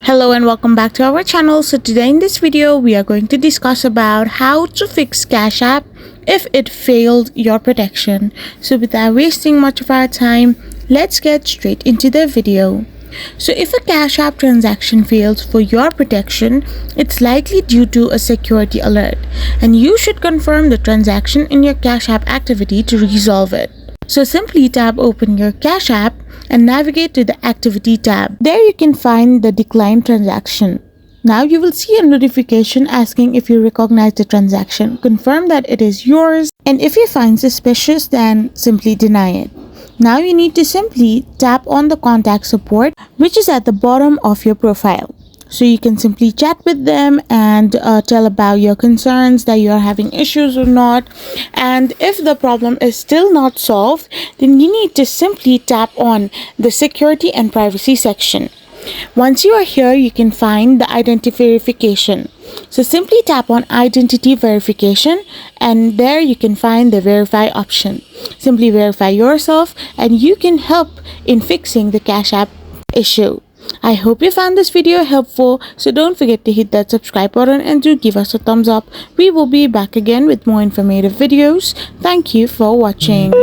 Hello and welcome back to our channel. So today in this video we are going to discuss about how to fix Cash App if it failed your protection. So without wasting much of our time, let's get straight into the video. So if a Cash App transaction fails for your protection, it's likely due to a security alert, and you should confirm the transaction in your Cash App activity to resolve it. So simply tap open your Cash App and navigate to the activity tab. There you can find the declined transaction. Now you will see a notification asking if you recognize the transaction. Confirm that it is yours, and if you find suspicious, then simply deny it. Now you need to simply tap on the contact support, which is at the bottom of your profile. So you can simply chat with them and tell about your concerns, that you are having issues or not. And if the problem is still not solved, then you need to simply tap on the security and privacy section. Once you are here, you can find the identity verification. So simply tap on identity verification, and there you can find the verify option. Simply verify yourself and you can help in fixing the Cash App issue. I hope you found this video helpful, so don't forget to hit that subscribe button and do give us a thumbs up. We will be back again with more informative videos. Thank you for watching.